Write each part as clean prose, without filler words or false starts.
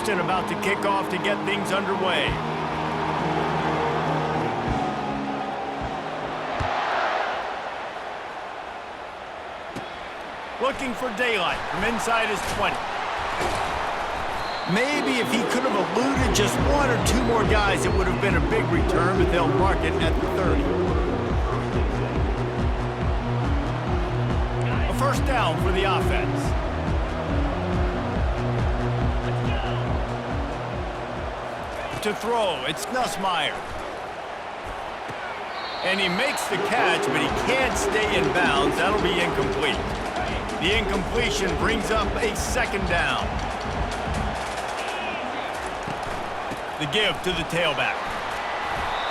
Houston about to kick off to get things underway. Looking for daylight from inside his 20. Maybe if he could have eluded just one or two more guys, it would have been a big return, but they'll mark it at the 30. A first down for the offense. To throw, it's Nussmeier. And he makes the catch, but he can't stay in bounds. That'll be incomplete. The incompletion brings up a second down. The give to the tailback.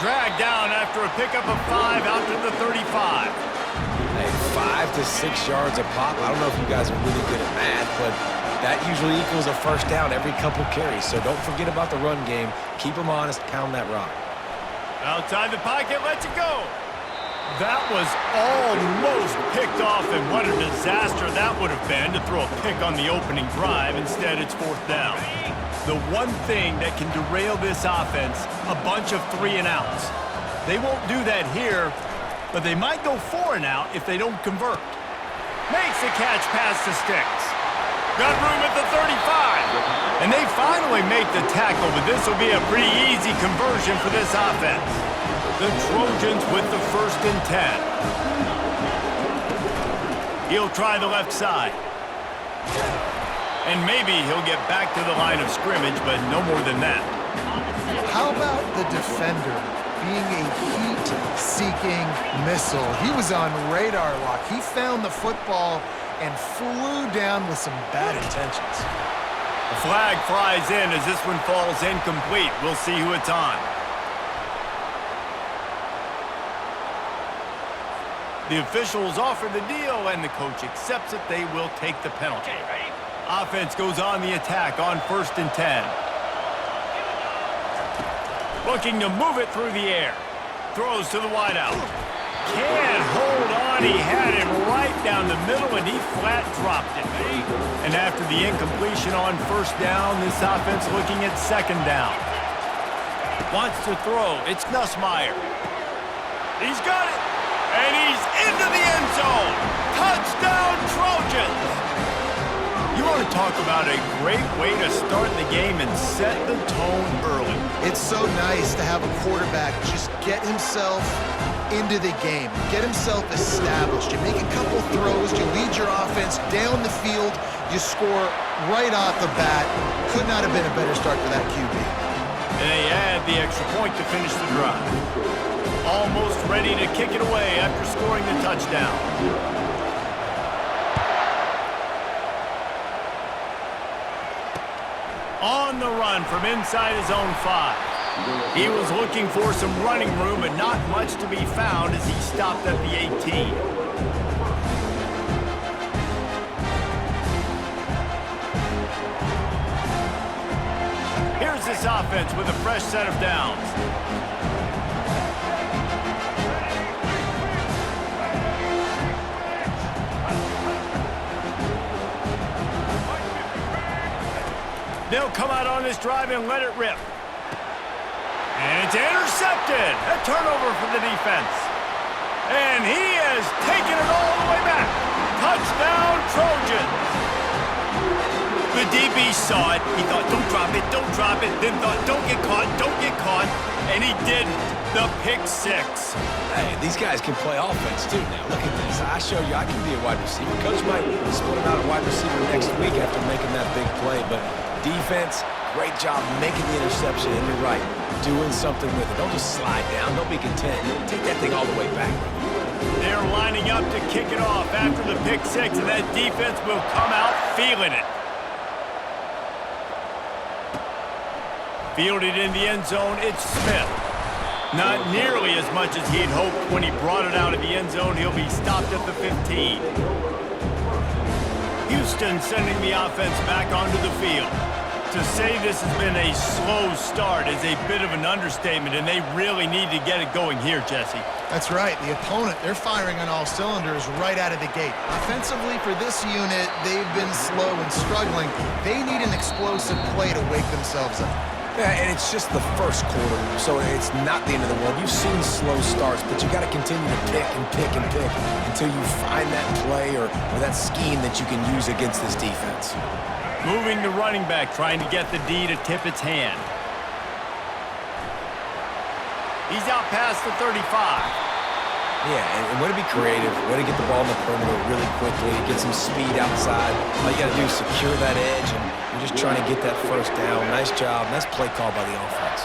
Dragged down after a pickup of 5 out to the 35. Hey, 5 to 6 yards a pop. I don't know if you guys are really good at math, but that usually equals a first down every couple carries. So don't forget about the run game. Keep them honest. Pound that rock. Outside the pocket, lets it go. That was almost picked off, and what a disaster that would have been to throw a pick on the opening drive. Instead, it's fourth down. The one thing that can derail this offense, a bunch of 3-and-outs. They won't do that here, but they might go 4-and-out if they don't convert. Makes the catch past the sticks. Got room at the 35. And they finally make the tackle, but this will be a pretty easy conversion for this offense. The Trojans with the 1st and 10. He'll try the left side. And maybe he'll get back to the line of scrimmage, but no more than that. How about the defender being a heat-seeking missile? He was on radar lock. He found the football and flew down with some bad intentions. The flag flies in as this one falls incomplete. We'll see who it's on. The officials offer the deal, and the coach accepts it. They will take the penalty. Offense goes on the attack on 1st and 10. Looking to move it through the air. Throws to the wideout. Can't hold on. He had it right down the middle, and he flat dropped it. And after the incompletion on 1st down, this offense looking at 2nd down. Wants to throw. It's Nussmeier. He's got it. And he's into the end zone. Touchdown, Trojans. You want to talk about a great way to start the game and set the tone early. It's so nice to have a quarterback just get himself into the game, get himself established. You make a couple throws, you lead your offense down the field, you score right off the bat. Could not have been a better start for that QB. And they add the extra point to finish the drive. Almost ready to kick it away after scoring the touchdown. On the run from inside his own 5. He was looking for some running room, but not much to be found as he stopped at the 18. Here's this offense with a fresh set of downs. They'll come out on this drive and let it rip. And it's intercepted. A turnover for the defense. And he has taken it all the way back. Touchdown, Trojans. The DB saw it. He thought, don't drop it, don't drop it. Then thought, don't get caught, don't get caught. And he didn't. The pick 6. Hey, these guys can play offense, too, now. Look at this. I show you I can be a wide receiver. Coach might split him out at wide receiver next week after making that big play, but defense, great job making the interception, and you're right, doing something with it. Don't just slide down. Don't be content. Take that thing all the way back. They're lining up to kick it off after the pick 6, and that defense will come out feeling it. Fielded in the end zone, it's Smith. Not nearly as much as he'd hoped when he brought it out of the end zone. He'll be stopped at the 15. Houston sending the offense back onto the field. To say this has been a slow start is a bit of an understatement, and they really need to get it going here, Jesse. That's right. The opponent, they're firing on all cylinders right out of the gate. Offensively, for this unit, they've been slow and struggling. They need an explosive play to wake themselves up. Yeah, and it's just the first quarter, so it's not the end of the world. You've seen slow starts, but you got to continue to pick and pick and pick until you find that play or that scheme that you can use against this defense. Moving the running back, trying to get the D to tip its hand. He's out past the 35. Yeah, and way to be creative, way to get the ball in the perimeter really quickly, get some speed outside. All you got to do is secure that edge, and you're just trying to get that first down. Nice job. Nice play call by the offense.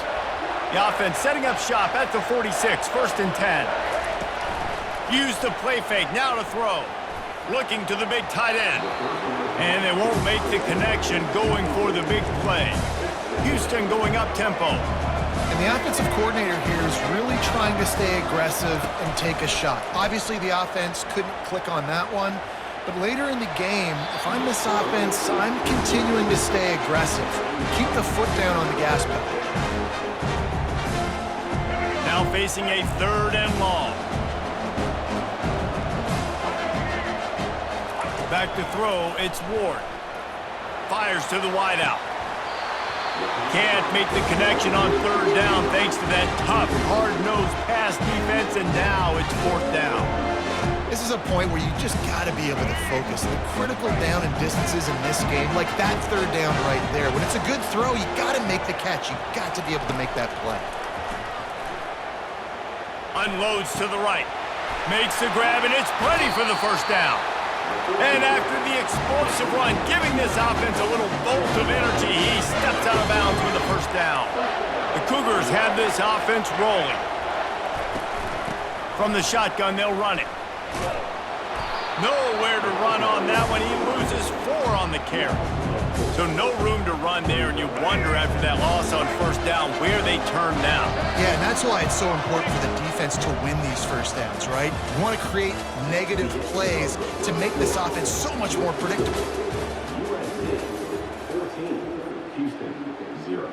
The offense setting up shop at the 46, 1st and 10. Use the play fake, now to throw. Looking to the big tight end. And they won't make the connection going for the big play. Houston going up tempo. And the offensive coordinator here is really trying to stay aggressive and take a shot. Obviously, the offense couldn't click on that one. But later in the game, if I'm this offense, I'm continuing to stay aggressive. Keep the foot down on the gas pedal. Now facing a 3rd and long. Back to throw, it's Ward. Fires to the wideout. Can't make the connection on 3rd down thanks to that tough, hard-nosed pass defense, and now it's 4th down. This is a point where you just got to be able to focus. The critical down and distances in this game, like that 3rd down right there. When it's a good throw, you got to make the catch. You got to be able to make that play. Unloads to the right. Makes the grab, and it's plenty for the 1st down. And after the explosive run, giving this offense a little bolt of energy, he steps out of bounds for the 1st down. The Cougars have this offense rolling. From the shotgun, they'll run it. Nowhere to run on that one. He loses 4 on the carry. So no room to run there, and you wonder after that loss on 1st down where they turn now. Yeah, and that's why it's so important for the defense to win these 1st downs, right? You want to create negative plays to make this offense so much more predictable. USC 14, Houston 0.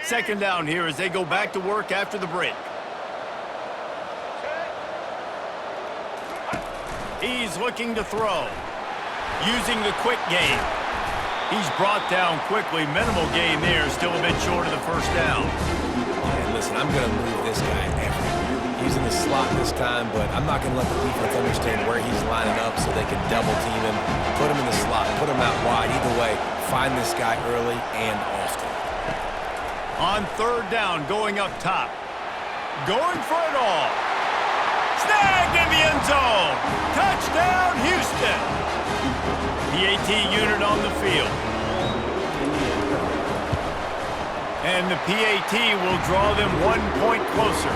Second down here as they go back to work after the break. He's looking to throw. Using the quick game. He's brought down quickly. Minimal gain there. Still a bit short of the 1st down. And listen, I'm going to move this guy everywhere. He's in the slot this time, but I'm not going to let the defense understand where he's lining up so they can double team him, put him in the slot, put him out wide. Either way, find this guy early and often. On 3rd down, going up top. Going for it all. Snagged in the end zone. Touchdown, Houston. PAT unit on the field. And the PAT will draw them 1 point closer.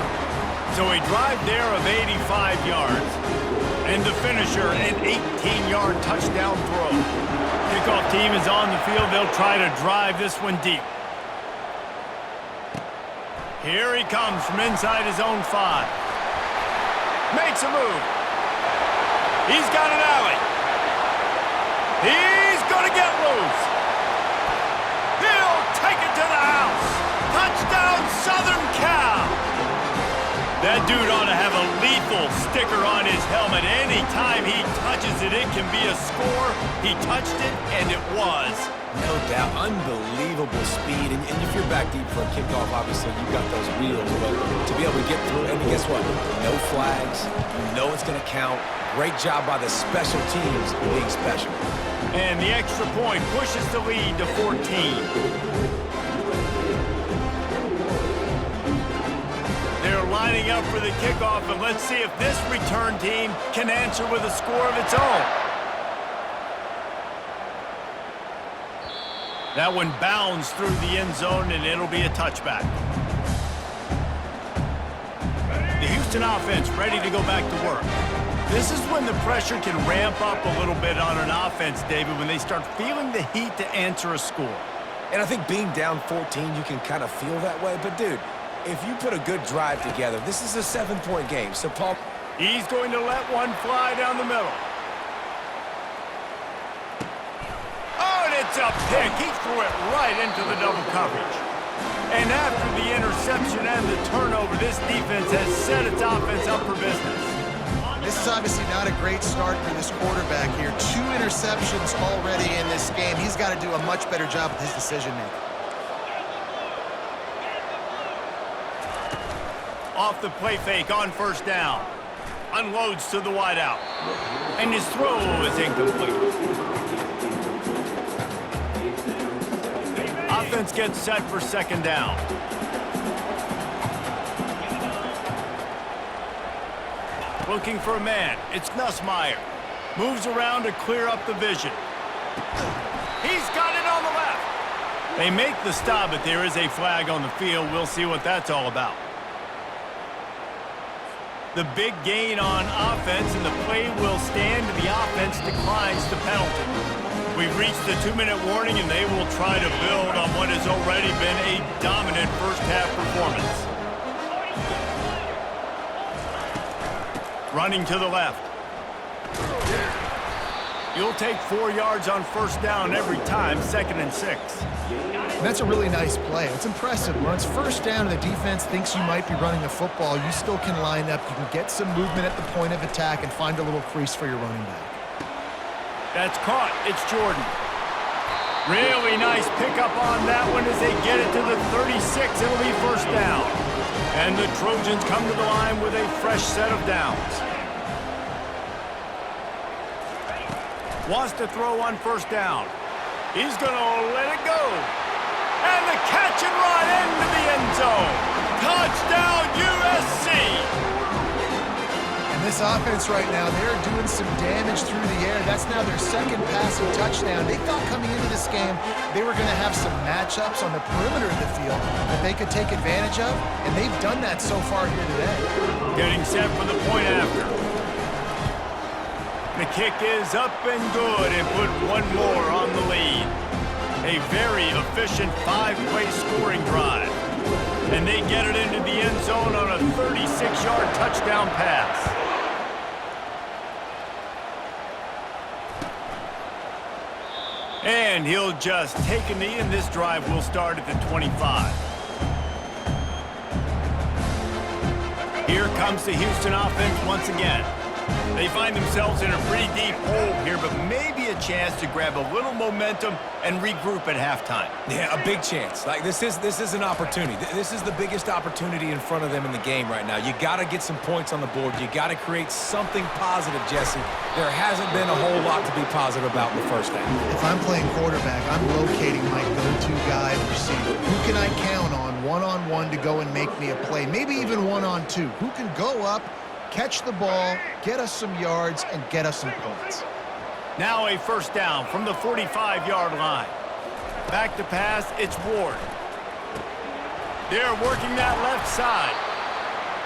So a drive there of 85 yards. And the finisher, an 18-yard touchdown throw. Kickoff team is on the field. They'll try to drive this one deep. Here he comes from inside his own 5. Makes a move. He's got an alley. He's going to get loose. He'll take it to the house. Touchdown, Southern Cal. That dude ought to have a lethal sticker on his helmet. Anytime he touches it, it can be a score. He touched it, and it was. No doubt. Unbelievable speed. And if you're back deep for a kickoff, obviously, you've got those wheels. But to be able to get through, and guess what? No flags. You know it's going to count. Great job by the special teams being special. And the extra point pushes the lead to 14. They're lining up for the kickoff, and let's see if this return team can answer with a score of its own. That one bounds through the end zone, and it'll be a touchback. The Houston offense ready to go back to work. This is when the pressure can ramp up a little bit on an offense, David, when they start feeling the heat to answer a score. And I think being down 14, you can kind of feel that way. But, dude, if you put a good drive together, this is a 7-point game. So, Paul, he's going to let one fly down the middle. It's a pick. He threw it right into the double coverage. And after the interception and the turnover, this defense has set its offense up for business. This is obviously not a great start for this quarterback here. 2 interceptions already in this game. He's got to do a much better job with his decision-making. Off the play fake on first down. Unloads to the wideout. And his throw is incomplete. Offense gets set for second down. Looking for a man. It's Nussmeier. Moves around to clear up the vision. He's got it on the left. They make the stop, but there is a flag on the field. We'll see what that's all about. The big gain on offense, and the play will stand, and the offense declines the penalty. We've reached the 2-minute warning, and they will try to build on what has already been a dominant first-half performance. Running to the left. You'll take 4 yards on first down every time, 2nd and 6. And that's a really nice play. It's impressive. When it's first down and the defense thinks you might be running the football, you still can line up. You can get some movement at the point of attack and find a little crease for your running back. That's caught. It's Jordan. Really nice pickup on that one as they get it to the 36. It'll be first down. And the Trojans come to the line with a fresh set of downs. Wants to throw on first down. He's going to let it go. And the catch and run into the end zone. Touchdown, USC! And this offense right now, they're doing some damage through the air. That's now their 2nd passing touchdown. They thought coming into this game they were going to have some matchups on the perimeter of the field that they could take advantage of, and they've done that so far here today. Getting set for the point after. The kick is up and good and put one more on the lead. A very efficient 5-play scoring drive. And they get it into the end zone on a 36-yard touchdown pass. And he'll just take a knee, and this drive will start at the 25. Here comes the Houston offense once again. They find themselves in a pretty deep hole here, but maybe a chance to grab a little momentum and regroup at halftime. Yeah, a big chance. Like this is an opportunity. This is the biggest opportunity in front of them in the game right now. You got to get some points on the board. You got to create something positive, Jesse. There hasn't been a whole lot to be positive about in the first half. If I'm playing quarterback, I'm locating my go-to guy receiver. Who can I count on one-on-one to go and make me a play? Maybe even one-on-two. Who can go up, catch the ball, get us some yards, and get us some points. Now a first down from the 45-yard line. Back to pass, it's Ward. They're working that left side.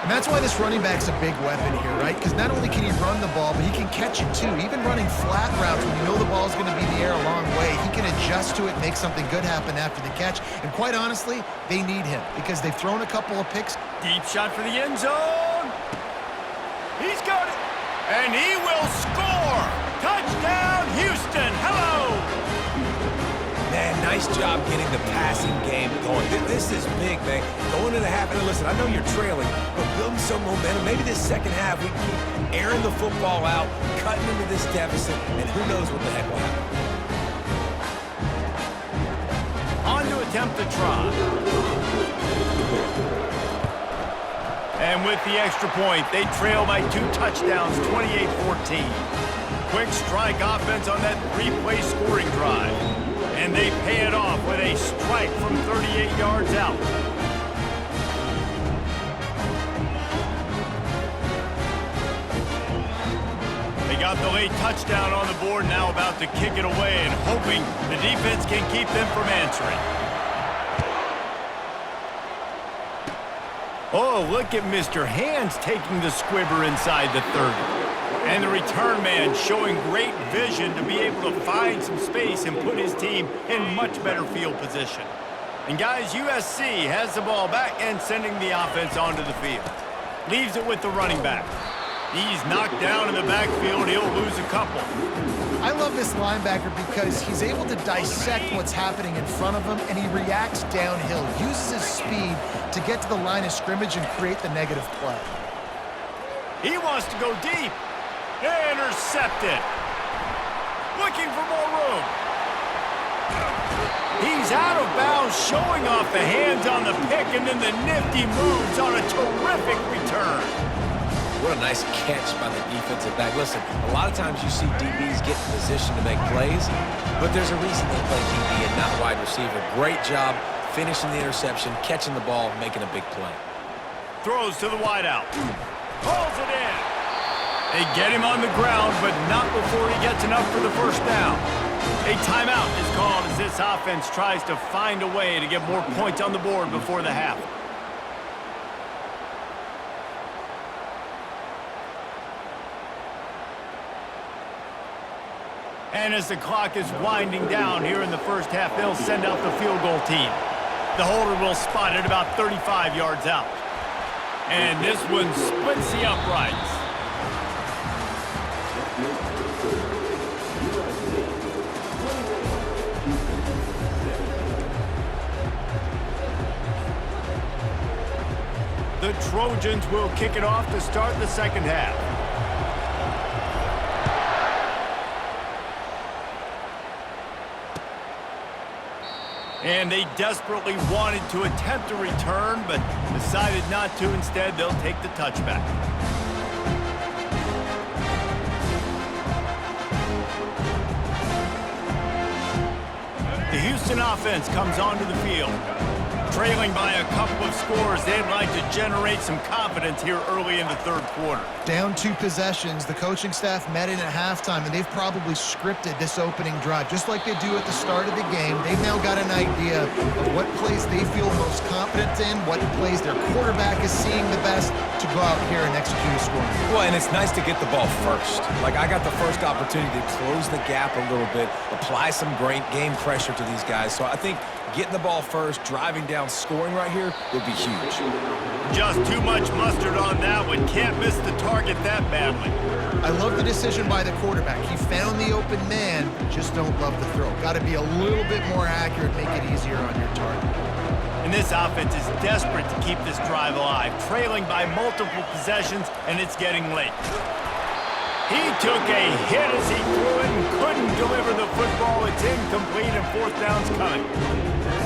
And that's why this running back's a big weapon here, right? Because not only can he run the ball, but he can catch it too. Even running flat routes when you know the ball's going to be in the air a long way, he can adjust to it, make something good happen after the catch. And quite honestly, they need him because they've thrown a couple of picks. Deep shot for the end zone. He's got it. And he will score. Touchdown, Houston. Hello. Man, nice job getting the passing game going. This is big, man. Going into the half, and listen, I know you're trailing, but building some momentum. Maybe this second half we can keep airing the football out, cutting into this deficit, and who knows what the heck will happen. On to attempt the try. And with the extra point, they trail by 2 touchdowns, 28-14. Quick strike offense on that 3-play scoring drive. And they pay it off with a strike from 38 yards out. They got the late touchdown on the board, now about to kick it away and hoping the defense can keep them from answering. Oh, look at Mr. Hands taking the squibber inside the 30. And the return man showing great vision to be able to find some space and put his team in much better field position. And guys, USC has the ball back and sending the offense onto the field. Leaves it with the running back. He's knocked down in the backfield. He'll lose a couple. I love this linebacker because he's able to dissect what's happening in front of him, and he reacts downhill, uses his speed to get to the line of scrimmage and create the negative play. He wants to go deep. Intercepted. Looking for more room. He's out of bounds, showing off the hands on the pick, and then the nifty moves on a terrific return. What a nice catch by the defensive back. Listen, a lot of times you see DBs get in position to make plays, but there's a reason they play DB and not wide receiver. Great job finishing the interception, catching the ball, making a big play. Throws to the wideout. Pulls it in. They get him on the ground, but not before he gets enough for the first down. A timeout is called as this offense tries to find a way to get more points on the board before the half. And as the clock is winding down here in the first half, they'll send out the field goal team. The holder will spot it about 35 yards out. And this one splits the uprights. The Trojans will kick it off to start the second half. And they desperately wanted to attempt a return, but decided not to. Instead, they'll take the touchback. The Houston offense comes onto the field. Trailing by a couple of scores, they'd like to generate some confidence here early in the third quarter. Down 2 possessions, the coaching staff met in at halftime, and they've probably scripted this opening drive. Just like they do at the start of the game, they've now got an idea of what plays they feel most confident in, what plays their quarterback is seeing the best to go out here and execute a score. Well, and it's nice to get the ball first. Like, I got the first opportunity to close the gap a little bit, apply some great game pressure to these guys. So I think getting the ball first, driving down, scoring right here would be huge. Just too much mustard on that one. Can't miss the target that badly. I love the decision by the quarterback. He found the open man, just don't love the throw. Got to be a little bit more accurate, make it easier on your target. And this offense is desperate to keep this drive alive, trailing by multiple possessions, and it's getting late. He took a hit as he threw it and couldn't deliver the football. It's incomplete, and fourth down's coming.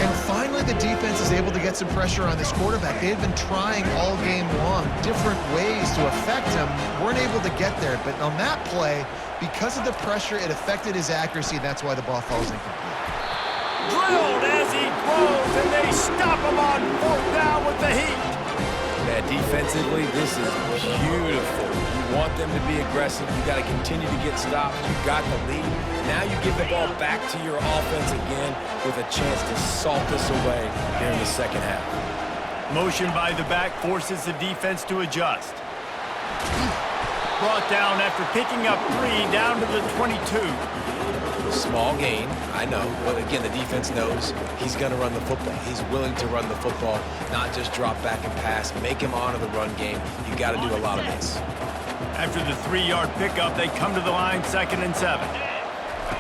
And finally, the defense is able to get some pressure on this quarterback. They had been trying all game long different ways to affect him, weren't able to get there. But on that play, because of the pressure, it affected his accuracy, and that's why the ball falls incomplete. Drilled as he throws, and they stop him on fourth down with the heat. Yeah, defensively, this is beautiful. You want them to be aggressive. You got to continue to get stops. You got the lead. Now you give the ball back to your offense again with a chance to salt this away here in the second half. Motion by the back forces the defense to adjust. Brought down after picking up 3 down to the 22. Small gain, I know, but again, the defense knows he's going to run the football. He's willing to run the football, not just drop back and pass, make him honor the run game. You got to do a lot of this. After the 3-yard pickup, they come to the line, 2nd and 7.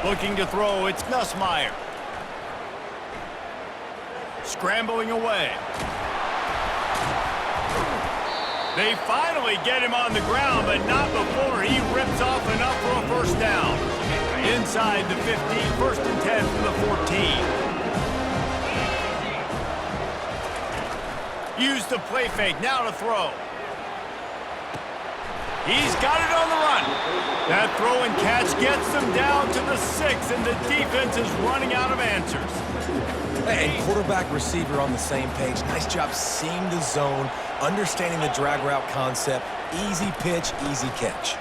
Looking to throw, it's Nussmeier. Scrambling away. They finally get him on the ground, but not before he rips off enough for a first down. Inside the 15, 1st and 10 from the 14. Use the play fake, now to throw. He's got it on the run. That throw and catch gets them down to the 6, and the defense is running out of answers. And quarterback receiver on the same page. Nice job seeing the zone, understanding the drag route concept. Easy pitch, easy catch.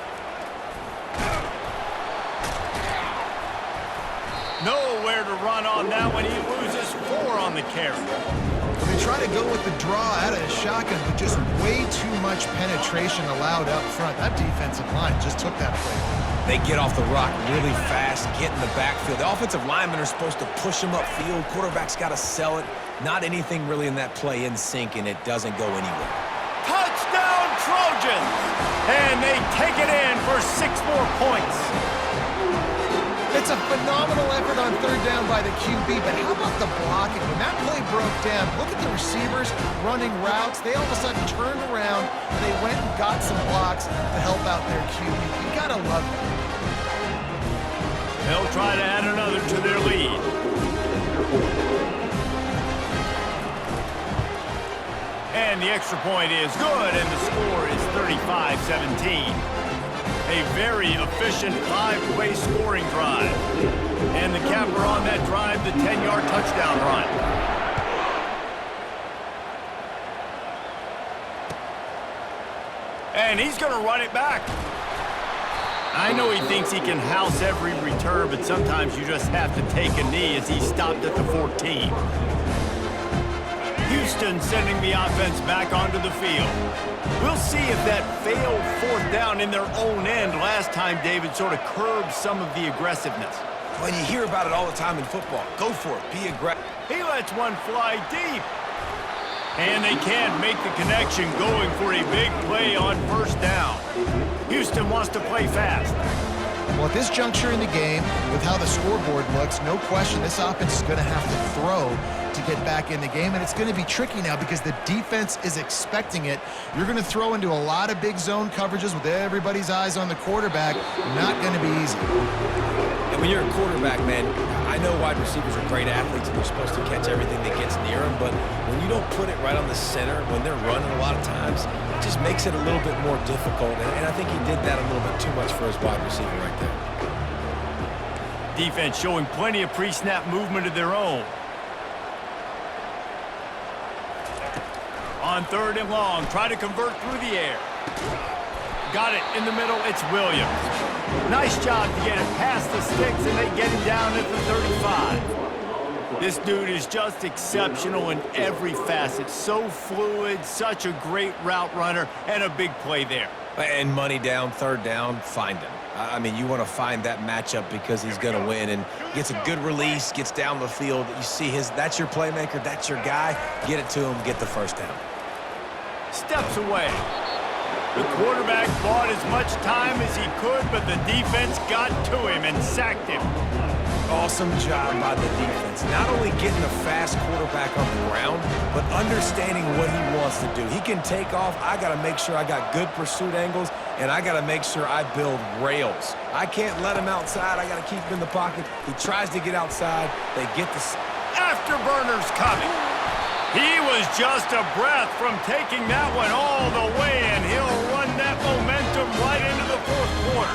Nowhere to run on that one. He loses 4 on the carry. They try to go with the draw out of the shotgun, but just way too much penetration allowed up front. That defensive line just took that play. They get off the rock really fast, get in the backfield. The offensive linemen are supposed to push them upfield. Quarterback's got to sell it. Not anything really in that play in sync, and it doesn't go anywhere. Touchdown, Trojans! And they take it in for 6 more points. It's a phenomenal effort on third down by the QB, but how about the blocking? When that play broke down, look at the receivers running routes. They all of a sudden turned around, and they went and got some blocks to help out their QB. You gotta love it. They'll try to add another to their lead. And the extra point is good, and the score is 35-17. A very efficient 5-play scoring drive. And the capper on that drive, the 10-yard touchdown run. And he's going to run it back. I know he thinks he can house every return, but sometimes you just have to take a knee as he stopped at the 14. Houston sending the offense back onto the field. We'll see if that failed fourth down in their own end last time, David, sort of curbed some of the aggressiveness. When you hear about it all the time in football, go for it, be aggressive. He lets one fly deep. And they can't make the connection, going for a big play on first down. Houston wants to play fast. Well, at this juncture in the game, with how the scoreboard looks, no question this offense is going to have to throw to get back in the game, and it's going to be tricky now because the defense is expecting it. You're going to throw into a lot of big zone coverages with everybody's eyes on the quarterback. Not going to be easy. And when you're a quarterback, man, I know wide receivers are great athletes and they're supposed to catch everything that gets near them, but when you don't put it right on the center, when they're running a lot of times, it just makes it a little bit more difficult, and I think he did that a little bit too much for his wide receiver right there. Defense showing plenty of pre-snap movement of their own. On third and long, try to convert through the air. Got it in the middle, it's Williams. Nice job to get it past the sticks, and they get him down at the 35. This dude is just exceptional in every facet. So fluid, such a great route runner, and a big play there. And money down, third down, find him. I mean, you want to find that matchup because he's going to win, and gets a good release, gets down the field. You see that's your playmaker, that's your guy. Get it to him, get the first down. Steps away. The quarterback bought as much time as he could, but the defense got to him and sacked him. Awesome job by the defense. Not only getting a fast quarterback on the ground, but understanding what he wants to do. He can take off. I got to make sure I got good pursuit angles, and I got to make sure I build rails. I can't let him outside. I got to keep him in the pocket. He tries to get outside. They get the... Afterburners coming. He was just a breath from taking that one all the way, and he'll run that momentum right into the fourth quarter.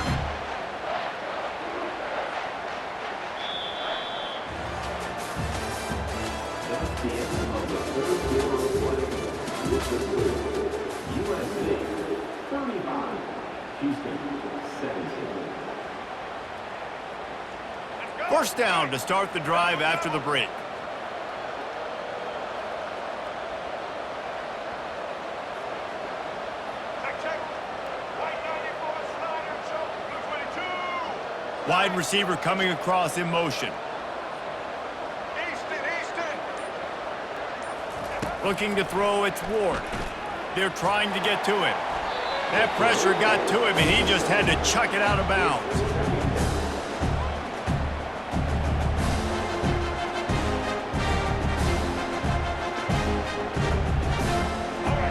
That's the end of the third quarter of play. With the score, USA 35, Houston 17. First down to start the drive after the break. Wide receiver coming across in motion. Easton. Looking to throw, it's Ward. They're trying to get to him. That pressure got to him, and he just had to chuck it out of bounds.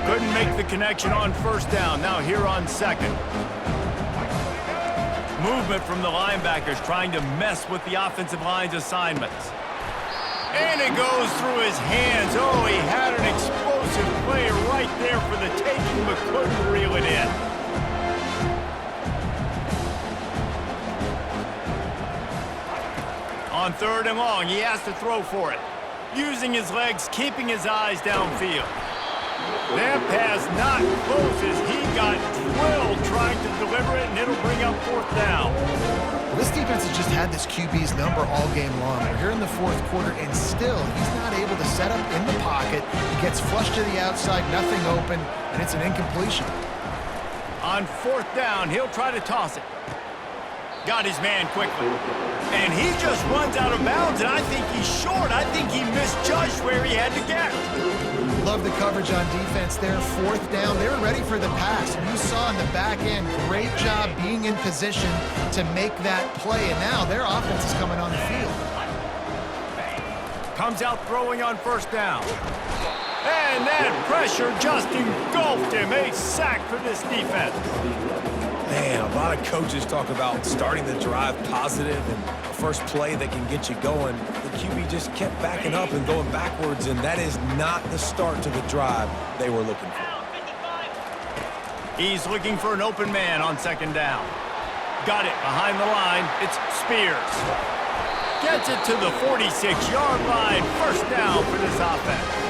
Couldn't make the connection on first down. Now here on second. Movement from the linebackers trying to mess with the offensive line's assignments. And it goes through his hands. Oh, he had an explosive play right there for the taking, but couldn't reel it in. On third and long, he has to throw for it. Using his legs, keeping his eyes downfield. That pass not close as he got drilled trying to deliver it, and it'll bring up fourth down. This defense has just had this QB's number all game long. We're here in the fourth quarter, and still he's not able to set up in the pocket. He gets flushed to the outside, nothing open, and it's an incompletion. On fourth down, he'll try to toss it. Got his man quickly. And he just runs out of bounds, and I think he's short. I think he misjudged where he had to get. Love the coverage on defense there. 4th down. They were ready for the pass. You saw in the back end, great job being in position to make that play. And now their offense is coming on the field. Comes out throwing on 1st down. And that pressure just engulfed him. A sack for this defense. Man, a lot of coaches talk about starting the drive positive and a first play that can get you going. The QB just kept backing up and going backwards, and that is not the start to the drive they were looking for. He's looking for an open man on 2nd down. Got it behind the line. It's Spears. Gets it to the 46-yard line. 1st down for this offense.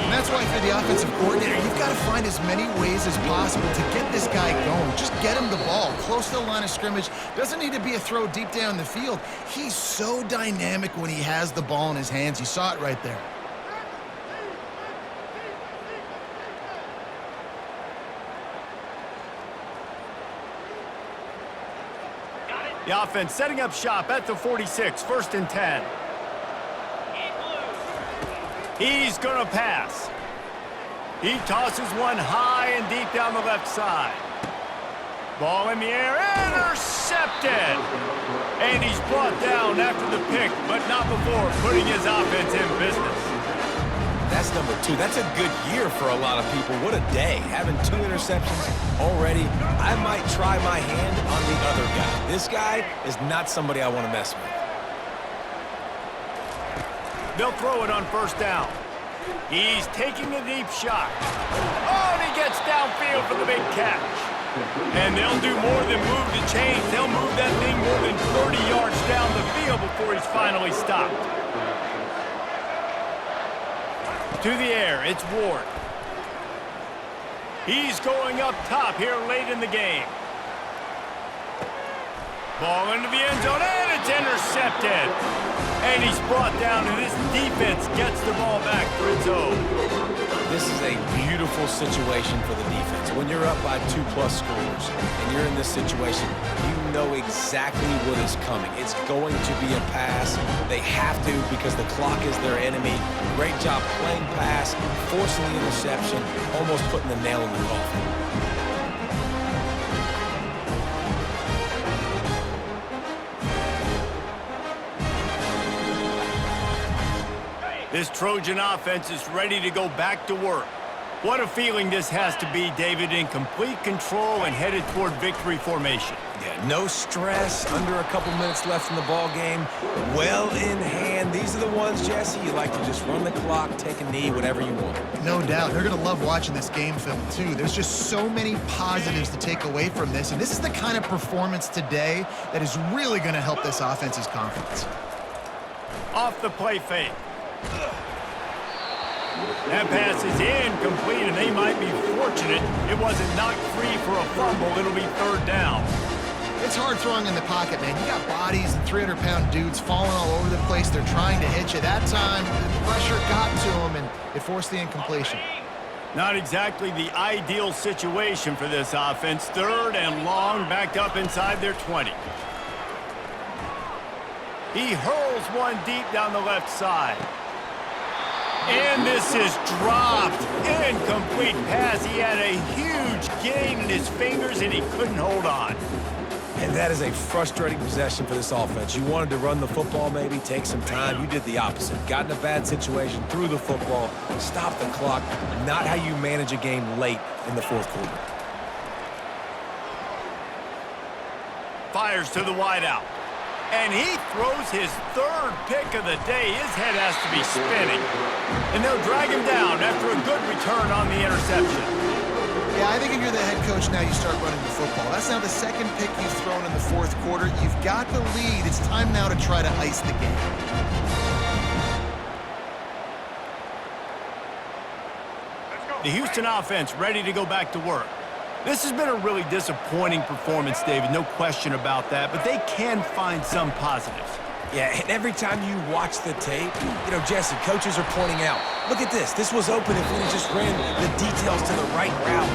And that's why for the offensive coordinator, you've got to find as many ways as possible to get this guy going. Just get him the ball close to the line of scrimmage. Doesn't need to be a throw deep down the field. He's so dynamic when he has the ball in his hands. You saw it right there. The offense setting up shop at the 46, 1st and 10. He's going to pass. He tosses one high and deep down the left side. Ball in the air, intercepted. And he's brought down after the pick, but not before putting his offense in business. That's number 2. That's a good year for a lot of people. What a day. Having 2 interceptions already. I might try my hand on the other guy. This guy is not somebody I want to mess with. They'll throw it on 1st down. He's taking a deep shot. Oh, and he gets downfield for the big catch. And they'll do more than move the chains. They'll move that thing more than 30 yards down the field before he's finally stopped. To the air, it's Ward. He's going up top here late in the game. Ball into the end zone, and it's intercepted. And he's brought down, and this defense gets the ball back for its own. This is a beautiful situation for the defense. When you're up by 2+ scores and you're in this situation, you know exactly what is coming. It's going to be a pass. They have to because the clock is their enemy. Great job playing pass, forcing the interception, almost putting the nail in the coffin. This Trojan offense is ready to go back to work. What a feeling this has to be, David, in complete control and headed toward victory formation. Yeah, no stress, under a couple minutes left in the ball game, well in hand. These are the ones, Jesse, you like to just run the clock, take a knee, whatever you want. No doubt. They're going to love watching this game film, too. There's just so many positives to take away from this, and this is the kind of performance today that is really going to help this offense's confidence. Off the play fake. That pass is incomplete, and they might be fortunate it wasn't knocked free for a fumble. It'll be 3rd down. It's hard throwing in the pocket, man. You got bodies and 300-pound dudes falling all over the place. They're trying to hit you. That time, the pressure got to them, and it forced the incompletion. Not exactly the ideal situation for this offense. 3rd and long, backed up inside their 20. He hurls one deep down the left side. And this is dropped. Incomplete pass. He had a huge gain in his fingers, and he couldn't hold on. And that is a frustrating possession for this offense. You wanted to run the football, maybe take some time. You did the opposite. Got in a bad situation, threw the football, stopped the clock. Not how you manage a game late in the 4th quarter. Fires to the wideout. And he throws his 3rd pick of the day. His head has to be spinning. And they'll drag him down after a good return on the interception. Yeah, I think if you're the head coach now, you start running the football. That's now the 2nd pick you've thrown in the 4th quarter. You've got the lead. It's time now to try to ice the game. The Houston offense ready to go back to work. This has been a really disappointing performance, David, no question about that, but they can find some positives. Yeah, and every time you watch the tape, Jesse, coaches are pointing out, look at this. This was open if we just ran the details to the right route,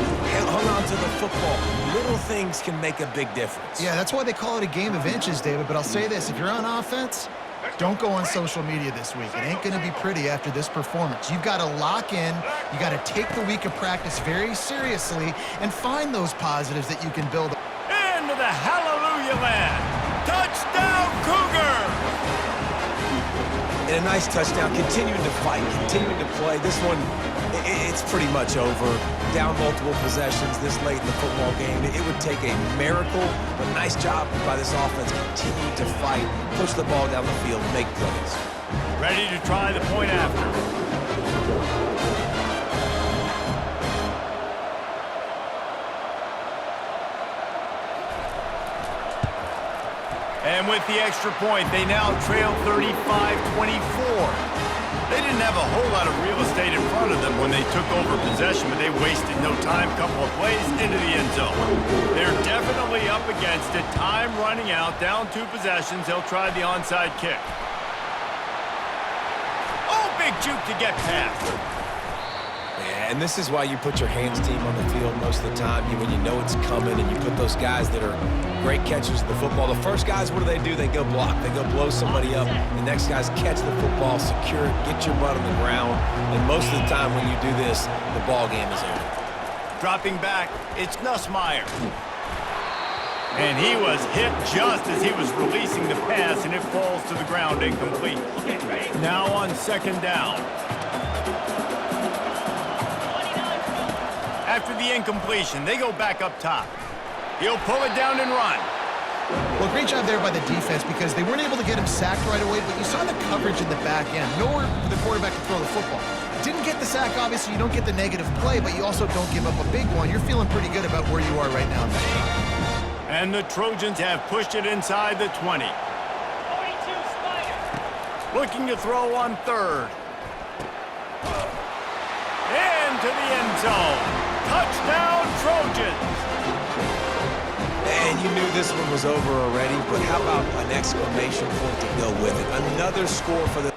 hung on to the football. Little things can make a big difference. Yeah, that's why they call it a game of inches, David. But I'll say this, if you're on offense, don't go on social media this week. It ain't going to be pretty after this performance. You've got to lock in. You got to take the week of practice very seriously and find those positives that you can build. Into the hallelujah land. Touchdown, Cougar! And a nice touchdown, continuing to fight, continuing to play. This one, it's pretty much over. Down multiple possessions this late in the football game. It would take a miracle, but nice job by this offense. Continue to fight, push the ball down the field, make plays. Ready to try the point after. And with the extra point, they now trail 35-24. They didn't have a whole lot of real estate in front of them when they took over possession, but they wasted no time. Couple of plays into the end zone. They're definitely up against it. Time running out, down 2 possessions. They'll try the onside kick. Oh, big juke to get past. Yeah, and this is why you put your hands team on the field most of the time. When you know it's coming and you put those guys that are great catchers of the football. The first guys, what do? They go block. They go blow somebody up. The next guys catch the football, secure it, get your butt on the ground. And most of the time when you do this, the ball game is over. Dropping back, it's Nussmeier. And he was hit just as he was releasing the pass, and it falls to the ground incomplete. Now on second down. After the incompletion, they go back up top. He'll pull it down and run. Well, great job there by the defense because they weren't able to get him sacked right away, but you saw the coverage in the back end. Nowhere for the quarterback to throw the football. Didn't get the sack, obviously. You don't get the negative play, but you also don't give up a big one. You're feeling pretty good about where you are right now in this drive. And the Trojans have pushed it inside the 20. Looking to throw on third. Into the end zone. Touchdown, Trojans! And you knew this one was over already, but how about an exclamation point to go with it? Another score for the...